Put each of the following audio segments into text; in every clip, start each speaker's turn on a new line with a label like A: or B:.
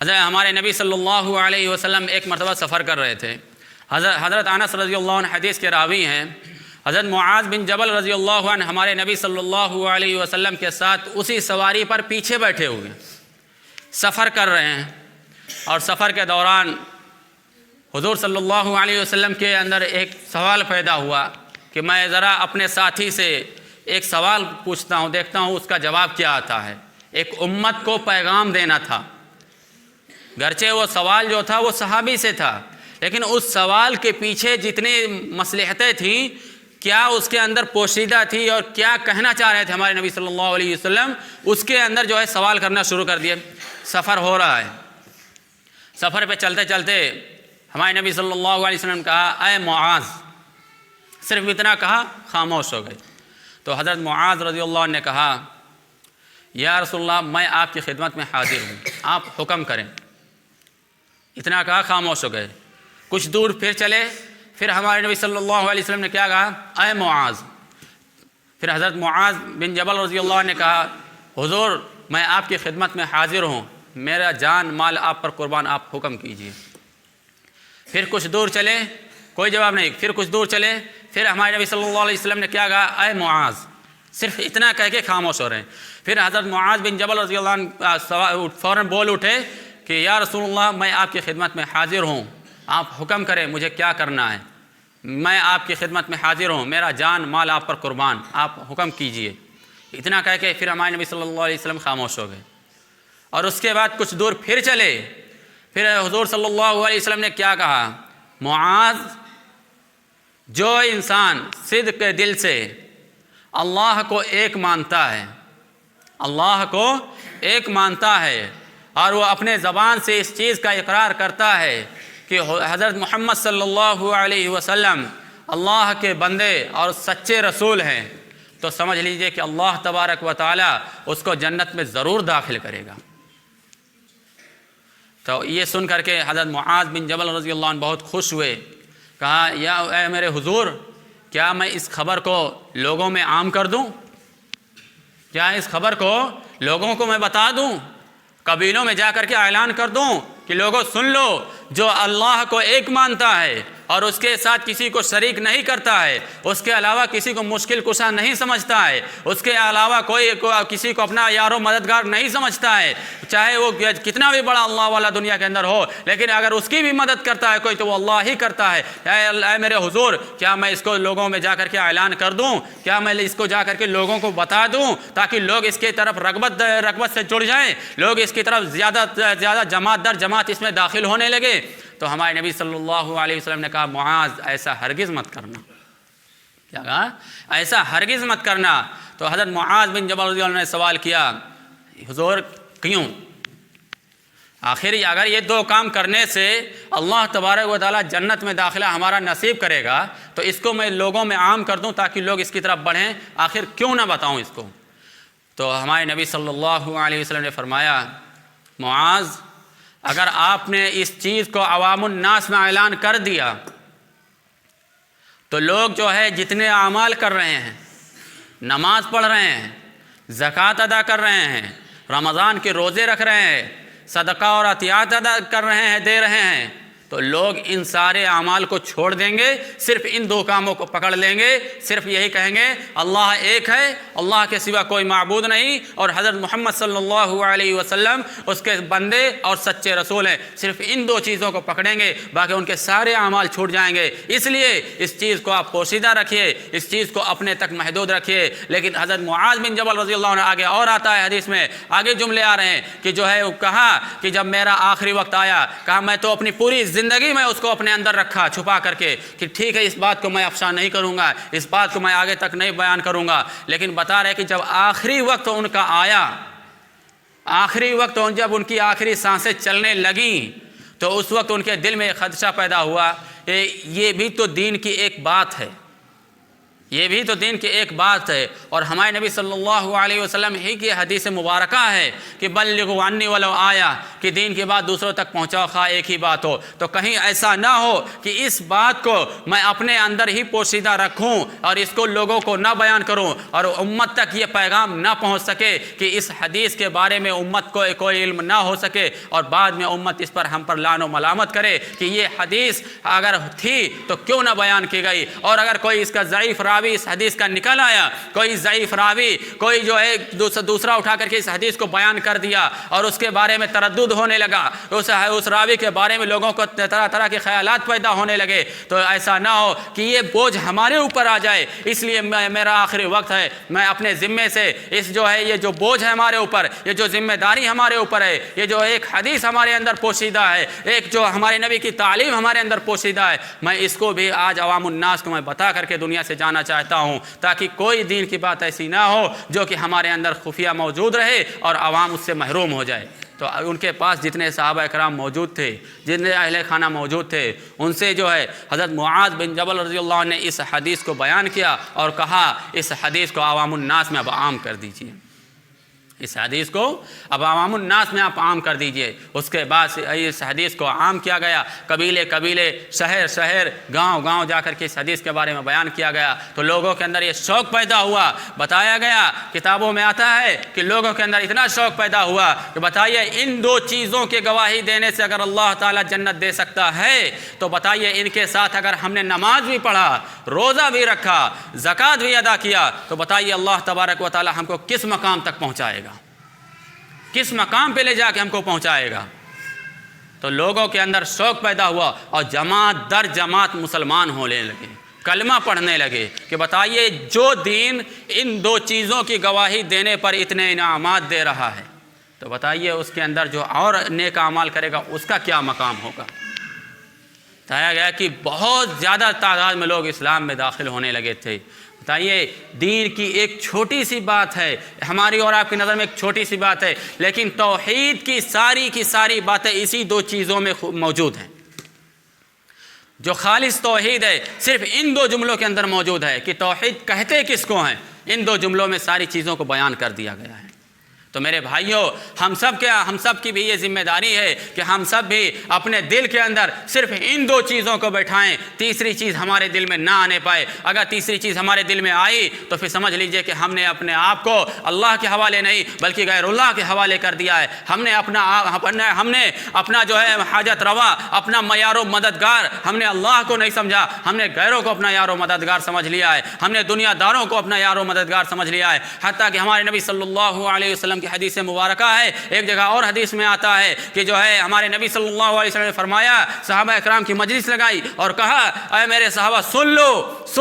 A: حضرت ہمارے نبی صلی اللہ علیہ وسلم ایک مرتبہ سفر کر رہے تھے۔ حضرت انس رضی اللہ عنہ حدیث کے راوی ہیں۔ حضرت معاذ بن جبل رضی اللہ عنہ ہمارے نبی صلی اللہ علیہ وسلم کے ساتھ اسی سواری پر پیچھے بیٹھے ہوئے سفر کر رہے ہیں، اور سفر کے دوران حضور صلی اللہ علیہ وسلم کے اندر ایک سوال پیدا ہوا کہ میں ذرا اپنے ساتھی سے ایک سوال پوچھتا ہوں، دیکھتا ہوں اس کا جواب کیا آتا ہے۔ ایک امت کو پیغام دینا تھا، گرچہ وہ سوال جو تھا وہ صحابی سے تھا، لیکن اس سوال کے پیچھے جتنی مصلحتیں تھیں، کیا اس کے اندر پوشیدہ تھی اور کیا کہنا چاہ رہے تھے ہمارے نبی صلی اللہ علیہ وسلم، اس کے اندر جو ہے سوال کرنا شروع کر دیے۔ سفر ہو رہا ہے، سفر پہ چلتے چلتے ہمارے نبی صلی اللہ علیہ وسلم نے کہا اے معاذ، صرف اتنا کہا، خاموش ہو گئے۔ تو حضرت معاذ رضی اللہ عنہ نے کہا یا رسول اللہ میں آپ کی خدمت میں حاضر ہوں، آپ حکم کریں۔ اتنا کہا، خاموش ہو گئے۔ کچھ دور پھر چلے، پھر ہمارے نبی صلی اللہ علیہ وسلم نے کیا کہا اے معاذ۔ پھر حضرت معاذ بن جبل رضی اللہ عنہ نے کہا حضور میں آپ کی خدمت میں حاضر ہوں، میرا جان مال آپ پر قربان، آپ حکم کیجیے۔ پھر کچھ دور چلے، کوئی جواب نہیں۔ پھر کچھ دور چلے، پھر ہمارے نبی صلی اللہ علیہ وسلم نے کیا کہا اے معاذ، صرف اتنا کہہ کے خاموش ہو رہے ہیں۔ پھر حضرت معاذ بن جبل رضی اللہ عنہ فوراً بول اٹھے کہ یا رسول اللہ میں آپ کی خدمت میں حاضر ہوں، آپ حکم کریں مجھے کیا کرنا ہے، میں آپ کی خدمت میں حاضر ہوں، میرا جان مال آپ پر قربان، آپ حکم کیجئے۔ اتنا کہہ کے پھر ہمارے نبی صلی اللہ علیہ وسلم خاموش ہو گئے۔ اور اس کے بعد کچھ دور پھر چلے، پھر حضور صلی اللہ علیہ وسلم نے کیا کہا معاذ، جو انسان صدق کے دل سے اللہ کو ایک مانتا ہے، اللہ کو ایک مانتا ہے، اور وہ اپنے زبان سے اس چیز کا اقرار کرتا ہے کہ حضرت محمد صلی اللہ علیہ وسلم اللہ کے بندے اور سچے رسول ہیں، تو سمجھ لیجئے کہ اللہ تبارک و تعالی اس کو جنت میں ضرور داخل کرے گا۔ تو یہ سن کر کے حضرت معاذ بن جبل رضی اللہ عنہ بہت خوش ہوئے، کہا یا اے میرے حضور، کیا میں اس خبر کو لوگوں میں عام کر دوں؟ کیا اس خبر کو لوگوں کو میں بتا دوں، قبیلوں میں جا کر کے اعلان کر دوں کہ لوگوں سن لو، جو اللہ کو ایک مانتا ہے اور اس کے ساتھ کسی کو شریک نہیں کرتا ہے، اس کے علاوہ کسی کو مشکل کشا نہیں سمجھتا ہے، اس کے علاوہ کوئی کسی کو اپنا یار و مددگار نہیں سمجھتا ہے، چاہے وہ کتنا بھی بڑا اللہ والا دنیا کے اندر ہو، لیکن اگر اس کی بھی مدد کرتا ہے کوئی تو وہ اللہ ہی کرتا ہے۔ اے میرے حضور، کیا میں اس کو لوگوں میں جا کر کے اعلان کر دوں؟ کیا میں اس کو جا کر کے لوگوں کو بتا دوں تاکہ لوگ اس کی طرف رغبت سے جڑ جائیں، لوگ اس کی طرف زیادہ جماعت در جماعت اس میں داخل ہونے لگے؟ تو ہمارے نبی صلی اللہ علیہ وسلم نے کہا معاذ ایسا ہرگز مت کرنا۔ کیا کہا؟ ایسا ہرگز مت کرنا۔ تو حضرت معاذ بن جبل رضی اللہ عنہ نے سوال کیا حضور کیوں؟ آخر اگر یہ دو کام کرنے سے اللہ تبارک و تعالیٰ جنت میں داخلہ ہمارا نصیب کرے گا، تو اس کو میں لوگوں میں عام کر دوں تاکہ لوگ اس کی طرف بڑھیں، آخر کیوں نہ بتاؤں اس کو؟ تو ہمارے نبی صلی اللہ علیہ وسلم نے فرمایا معاذ، اگر آپ نے اس چیز کو عوام الناس میں اعلان کر دیا تو لوگ جو ہے جتنے اعمال کر رہے ہیں، نماز پڑھ رہے ہیں، زکوٰۃ ادا کر رہے ہیں، رمضان کے روزے رکھ رہے ہیں، صدقہ اور عطیات ادا کر رہے ہیں، دے رہے ہیں، تو لوگ ان سارے اعمال کو چھوڑ دیں گے، صرف ان دو کاموں کو پکڑ لیں گے، صرف یہی کہیں گے اللہ ایک ہے، اللہ کے سوا کوئی معبود نہیں، اور حضرت محمد صلی اللہ علیہ وسلم اس کے بندے اور سچے رسول ہیں۔ صرف ان دو چیزوں کو پکڑیں گے، باقی ان کے سارے اعمال چھوٹ جائیں گے۔ اس لیے اس چیز کو آپ پوشیدہ رکھیے، اس چیز کو اپنے تک محدود رکھیے۔ لیکن حضرت معاذ بن جبل رضی اللہ عنہ آگے اور آتا ہے حدیث میں، آگے جملے آ رہے ہیں کہ جو ہے وہ کہا کہ جب میرا آخری وقت آیا، کہا میں تو اپنی پوری زندگی میں اس کو اپنے اندر رکھا چھپا کر کے کہ ٹھیک ہے اس بات کو میں افشا نہیں کروں گا، اس بات کو میں آگے تک نہیں بیان کروں گا، لیکن بتا رہے کہ جب آخری وقت ان کا آیا، آخری وقت جب ان کی آخری سانسیں چلنے لگیں، تو اس وقت ان کے دل میں ایک خدشہ پیدا ہوا کہ یہ بھی تو دین کی ایک بات ہے، یہ بھی تو دین کی ایک بات ہے، اور ہمارے نبی صلی اللہ علیہ وسلم ہی کی حدیث مبارکہ ہے کہ بلغوا عنی ولو آیا، کہ دین کی بات دوسروں تک پہنچاؤ خواہ ایک ہی بات ہو۔ تو کہیں ایسا نہ ہو کہ اس بات کو میں اپنے اندر ہی پوشیدہ رکھوں اور اس کو لوگوں کو نہ بیان کروں، اور امت تک یہ پیغام نہ پہنچ سکے کہ اس حدیث کے بارے میں امت کو کوئی علم نہ ہو سکے، اور بعد میں امت اس پر ہم پر لعن و ملامت کرے کہ یہ حدیث اگر تھی تو کیوں نہ بیان کی گئی۔ اور اگر کوئی اس کا ضعیف راوی اس حدیث کا نکل آیا، کوئی ضعیف راوی کوئی جو ہے دوسرا اٹھا کر کے اس حدیث کو بیان کر دیا اور اس کے بارے میں تردد ہونے لگا، اس راوی کے بارے میں لوگوں کو طرح طرح کے خیالات پیدا ہونے لگے، تو ایسا نہ ہو کہ یہ بوجھ ہمارے اوپر آ جائے۔ اس لیے میرا آخری وقت ہے، میں اپنے ذمے سے اس جو ہے یہ جو بوجھ ہے ہمارے اوپر، یہ جو ذمہ داری ہمارے اوپر ہے، یہ جو ایک حدیث ہمارے اندر پوشیدہ ہے، ایک جو ہمارے نبی کی تعلیم ہمارے اندر پوشیدہ ہے، میں اس کو بھی آج عوام الناس کو میں بتا کر کے دنیا سے جانا چاہتا ہوں، تاکہ کوئی دین کی بات ایسی نہ ہو جو کہ ہمارے اندر خفیہ موجود رہے اور عوام اس سے محروم ہو جائے۔ تو ان کے پاس جتنے صحابہ کرام موجود تھے، جتنے اہل خانہ موجود تھے، ان سے جو ہے حضرت معاذ بن جبل رضی اللہ عنہ نے اس حدیث کو بیان کیا اور کہا اس حدیث کو عوام الناس میں اب عام کر دیجیے، اس حدیث کو اب عوام الناس میں آپ عام کر دیجئے۔ اس کے بعد اس حدیث کو عام کیا گیا، قبیلے قبیلے، شہر شہر، گاؤں گاؤں جا کر کے اس حدیث کے بارے میں بیان کیا گیا، تو لوگوں کے اندر یہ شوق پیدا ہوا۔ بتایا گیا، کتابوں میں آتا ہے کہ لوگوں کے اندر اتنا شوق پیدا ہوا کہ بتائیے ان دو چیزوں کی گواہی دینے سے اگر اللہ تعالیٰ جنت دے سکتا ہے تو بتائیے ان کے ساتھ اگر ہم نے نماز بھی پڑھا، روزہ بھی رکھا، زکوٰۃ بھی ادا کیا، تو بتائیے اللہ تبارک و تعالیٰ ہم کو کس مقام تک پہنچائے گا، کس مقام پہ لے جا کے ہم کو پہنچائے گا۔ تو لوگوں کے اندر شوق پیدا ہوا اور جماعت در جماعت مسلمان ہونے لگے، کلمہ پڑھنے لگے کہ بتائیے جو دین ان دو چیزوں کی گواہی دینے پر اتنے انعامات دے رہا ہے، تو بتائیے اس کے اندر جو اور نیک اعمال کرے گا اس کا کیا مقام ہوگا۔ بتایا گیا کہ بہت زیادہ تعداد میں لوگ اسلام میں داخل ہونے لگے تھے۔ بتائیے دین کی ایک چھوٹی سی بات ہے، ہماری اور آپ کی نظر میں ایک چھوٹی سی بات ہے، لیکن توحید کی ساری باتیں اسی دو چیزوں میں موجود ہیں۔ جو خالص توحید ہے صرف ان دو جملوں کے اندر موجود ہے کہ توحید کہتے کس کو ہیں، ان دو جملوں میں ساری چیزوں کو بیان کر دیا گیا ہے۔ تو میرے بھائیوں، ہم سب کی بھی یہ ذمہ داری ہے کہ ہم سب بھی اپنے دل کے اندر صرف ان دو چیزوں کو بیٹھائیں، تیسری چیز ہمارے دل میں نہ آنے پائے۔ اگر تیسری چیز ہمارے دل میں آئی تو پھر سمجھ لیجئے کہ ہم نے اپنے آپ کو اللہ کے حوالے نہیں بلکہ غیر اللہ کے حوالے کر دیا ہے۔ ہم نے اپنا جو ہے حاجت روا، اپنا معیار و مددگار ہم نے اللہ کو نہیں سمجھا، ہم نے غیروں کو اپنا یار و مددگار سمجھ لیا ہے، ہم نے دنیا داروں کو اپنا یار و مددگار سمجھ لیا ہے۔ حتیٰ کہ ہمارے نبی صلی اللہ علیہ وسلم کی حدیث مبارکہ ہے، ایک جگہ اور حدیث میں آتا ہے کہ جو ہے ہمارے نبی صلی اللہ علیہ وسلم نے فرمایا، صحابہ اکرام کی مجلس لگائی اور کہا اے میرے صحابہ سن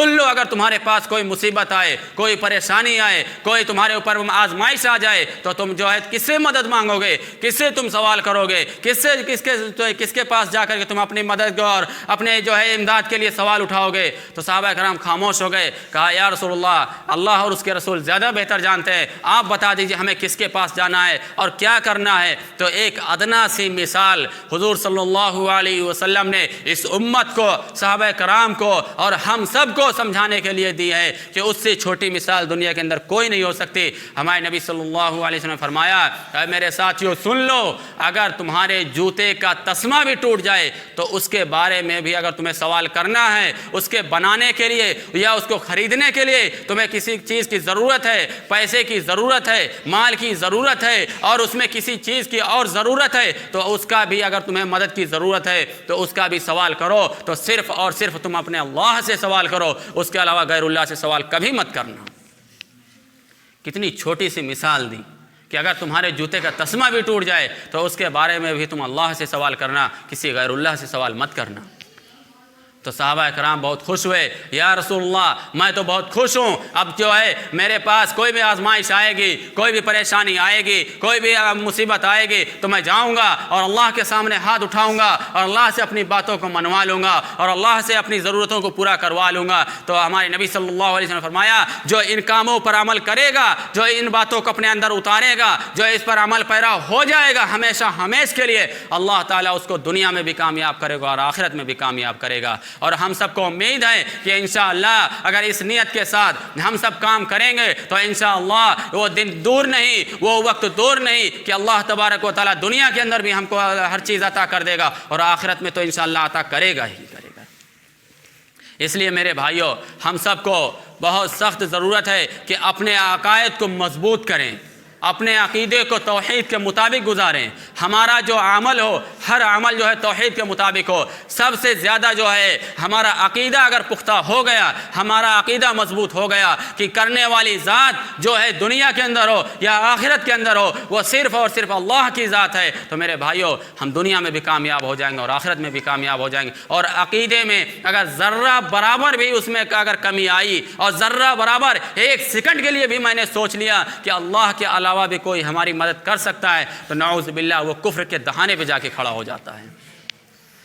A: لو اگر تمہارے پاس کوئی مصیبت آئے، کوئی پریشانی آئے، کوئی تمہارے اوپر آزمائش آ جائے تو تم جو ہے کس سے مدد مانگو گے، کس سے تم سوال کرو گے، کس کے پاس جا کر کے تم اپنی مدد اور اپنے جو ہے امداد کے لیے سوال اٹھاؤ گے۔ تو صحابہ اکرام خاموش ہو گئے، کہا یا رسول اللہ اور اس کے رسول زیادہ بہتر جانتے ہیں، آپ بتا دیجئے ہمیں کس کے پاس جانا ہے اور کیا کرنا ہے۔ تو ایک ادنا سی مثال حضور صلی اللہ علیہ وسلم نے اس امت کو، صحابہ کرام کو اور ہم سب کو سمجھانے کے لیے دی ہے کہ اس سے چھوٹی مثال دنیا کے اندر کوئی نہیں ہو سکتی۔ ہمارے نبی صلی اللہ علیہ وسلم نے فرمایا، اے میرے ساتھیوں سن لو، اگر تمہارے جوتے کا تسمہ بھی ٹوٹ جائے تو اس کے بارے میں بھی اگر تمہیں سوال کرنا ہے، اس کے بنانے کے لیے یا اس کو خریدنے کے لیے تمہیں کسی چیز کی ضرورت ہے، پیسے کی ضرورت ہے، مال کی ضرورت ہے اور اس میں کسی چیز کی اور ضرورت ہے، تو اس کا بھی اگر تمہیں مدد کی ضرورت ہے تو اس کا بھی سوال کرو، تو صرف اور صرف تم اپنے اللہ سے سوال کرو، اس کے علاوہ غیر اللہ سے سوال کبھی مت کرنا۔ کتنی چھوٹی سی مثال دی کہ اگر تمہارے جوتے کا تسمہ بھی ٹوٹ جائے تو اس کے بارے میں بھی تم اللہ سے سوال کرنا، کسی غیر اللہ سے سوال مت کرنا۔ تو صحابہ کرام بہت خوش ہوئے، یا رسول اللہ میں تو بہت خوش ہوں، اب جو ہے میرے پاس کوئی بھی آزمائش آئے گی، کوئی بھی پریشانی آئے گی، کوئی بھی مصیبت آئے گی تو میں جاؤں گا اور اللہ کے سامنے ہاتھ اٹھاؤں گا اور اللہ سے اپنی باتوں کو منوا لوں گا اور اللہ سے اپنی ضرورتوں کو پورا کروا لوں گا۔ تو ہمارے نبی صلی اللہ علیہ وسلم نے فرمایا، جو ان کاموں پر عمل کرے گا، جو ان باتوں کو اپنے اندر اتارے گا، جو اس پر عمل پیرا ہو جائے گا ہمیشہ ہمیش کے لیے، اللہ تعالیٰ اس کو دنیا میں بھی کامیاب کرے گا اور آخرت میں بھی کامیاب کرے گا۔ اور ہم سب کو امید ہے کہ انشاءاللہ اگر اس نیت کے ساتھ ہم سب کام کریں گے تو انشاءاللہ وہ دن دور نہیں، وہ وقت دور نہیں کہ اللہ تبارک و تعالیٰ دنیا کے اندر بھی ہم کو ہر چیز عطا کر دے گا اور آخرت میں تو انشاءاللہ عطا کرے گا ہی کرے گا۔ اس لیے میرے بھائیوں، ہم سب کو بہت سخت ضرورت ہے کہ اپنے عقائد کو مضبوط کریں، اپنے عقیدے کو توحید کے مطابق گزاریں، ہمارا جو عمل ہو ہر عمل جو ہے توحید کے مطابق ہو۔ سب سے زیادہ جو ہے ہمارا عقیدہ اگر پختہ ہو گیا، ہمارا عقیدہ مضبوط ہو گیا کہ کرنے والی ذات جو ہے دنیا کے اندر ہو یا آخرت کے اندر ہو وہ صرف اور صرف اللہ کی ذات ہے، تو میرے بھائیوں ہم دنیا میں بھی کامیاب ہو جائیں گے اور آخرت میں بھی کامیاب ہو جائیں گے۔ اور عقیدے میں اگر ذرہ برابر بھی اس میں اگر کمی آئی اور ذرہ برابر ایک سیکنڈ کے لیے بھی میں نے سوچ لیا کہ اللہ کے علاوہ بھی کوئی ہماری مدد کر سکتا ہے، تو نعوذ باللہ وہ کفر کے دہانے پہ جا کے کھڑا ہو جاتا ہے،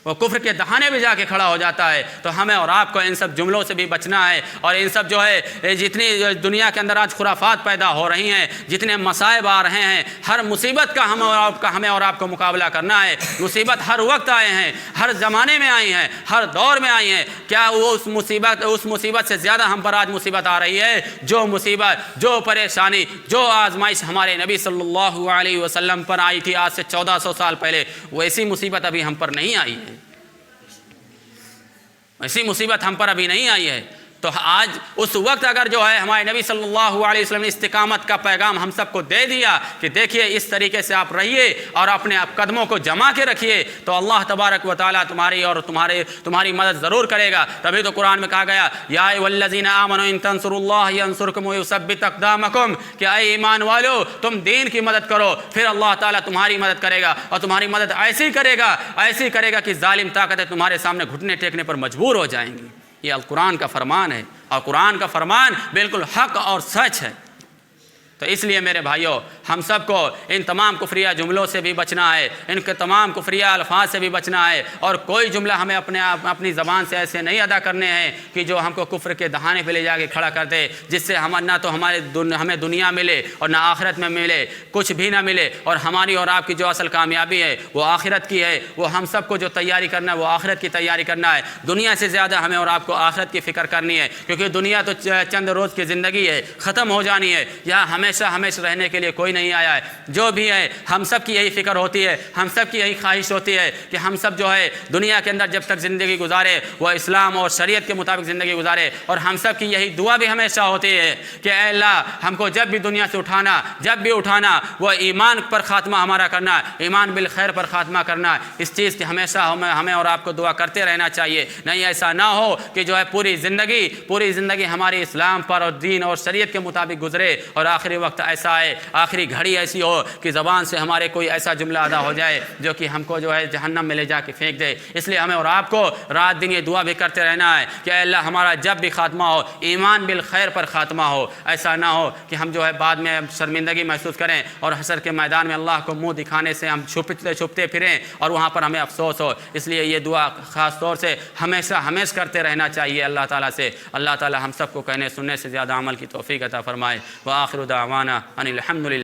A: وہ کفر کے دہانے پہ جا کے کھڑا ہو جاتا ہے۔ تو ہمیں اور آپ کو ان سب جملوں سے بھی بچنا ہے، اور ان سب جو ہے جتنی دنیا کے اندر آج خرافات پیدا ہو رہی ہیں، جتنے مصائب آ رہے ہیں، ہر مصیبت کا ہمیں اور آپ کو مقابلہ کرنا ہے۔ مصیبت ہر وقت آئے ہیں، ہر زمانے میں آئی ہیں، ہر دور میں آئی ہیں۔ کیا وہ اس مصیبت سے زیادہ ہم پر آج مصیبت آ رہی ہے؟ جو مصیبت، جو پریشانی، جو آزمائش ہمارے نبی صلی اللہ علیہ وسلم پر آئی تھی آج سے 1400 سال پہلے، ویسی مصیبت ابھی ہم پر نہیں آئی ہے، ایسی مصیبت ہم پر ابھی نہیں آئی ہے۔ تو آج اس وقت اگر جو ہے ہمارے نبی صلی اللہ علیہ وسلم نے استقامت کا پیغام ہم سب کو دے دیا کہ دیکھیے اس طریقے سے آپ رہیے اور اپنے قدموں کو جما کے رکھیے، تو اللہ تبارک و تعالیٰ تمہاری اور تمہاری مدد ضرور کرے گا۔ تبھی تو قرآن میں کہا گیا یا ایھا الذین آمنوا ان تنصروا اللہ ینصرکم ویثبت اقدامکم، کہ اے ایمان والو تم دین کی مدد کرو پھر اللہ تعالیٰ تمہاری مدد کرے گا، اور تمہاری مدد ایسی کرے گا کہ ظالم طاقتیں تمہارے سامنے گھٹنے ٹیکنے پر مجبور ہو جائیں گی۔ یہ القرآن کا فرمان ہے، اور قرآن کا فرمان بالکل حق اور سچ ہے۔ تو اس لیے میرے بھائیوں ہم سب کو ان تمام کفریہ جملوں سے بھی بچنا ہے، ان کے تمام کفریہ الفاظ سے بھی بچنا ہے، اور کوئی جملہ ہمیں اپنی زبان سے ایسے نہیں ادا کرنے ہیں کہ جو ہم کو کفر کے دہانے پہ لے جا کے کھڑا کر دے، جس سے نہ تو ہمیں دنیا ملے اور نہ آخرت میں ملے، کچھ بھی نہ ملے، اور ہماری اور آپ کی جو اصل کامیابی ہے وہ آخرت کی ہے۔ وہ ہم سب کو جو تیاری کرنا ہے وہ آخرت کی تیاری کرنا ہے۔ دنیا سے زیادہ ہمیں اور آپ کو آخرت کی فکر کرنی ہے، کیونکہ دنیا تو چند روز کی زندگی ہے، ختم ہو جانی ہے، یہاں ہمیشہ رہنے کے لیے کوئی نہیں آیا ہے۔ جو بھی ہے ہم سب کی یہی فکر ہوتی ہے، ہم سب کی یہی خواہش ہوتی ہے کہ ہم سب جو ہے دنیا کے اندر جب تک زندگی گزارے وہ اسلام اور شریعت کے مطابق زندگی گزارے، اور ہم سب کی یہی دعا بھی ہمیشہ ہوتی ہے کہ اے اللہ ہم کو جب بھی دنیا سے جب بھی اٹھانا وہ ایمان پر خاتمہ ہمارا کرنا، ایمان بالخیر پر خاتمہ کرنا۔ اس چیز کی ہمیشہ ہمیں اور آپ کو دعا کرتے رہنا چاہیے۔ نہیں ایسا نہ ہو کہ جو ہے پوری زندگی ہماری اسلام پر اور دین اور شریعت کے مطابق گزرے، اور آخری وقت ایسا ہے، آخری گھڑی ایسی ہو کہ زبان سے ہمارے کوئی ایسا جملہ ادا ہو جائے جو کہ ہم کو جو ہے جہنم میں لے جا کے پھینک دے۔ اس لیے ہمیں اور آپ کو رات دن یہ دعا بھی کرتے رہنا ہے کہ اے اللہ ہمارا جب بھی خاتمہ ہو ایمان بالخیر پر خاتمہ ہو، ایسا نہ ہو کہ ہم جو ہے بعد میں شرمندگی محسوس کریں اور حشر کے میدان میں اللہ کو منہ دکھانے سے ہم چھپتے پھریں اور وہاں پر ہمیں افسوس ہو۔ اس لیے یہ دعا خاص طور سے ہمیشہ کرتے رہنا چاہیے اللہ تعالیٰ سے۔ اللہ تعالیٰ ہم سب کو کہنے سننے سے زیادہ عمل کی توفیق عطا فرمائے۔ وآخر دعوانا ان الحمد للہ۔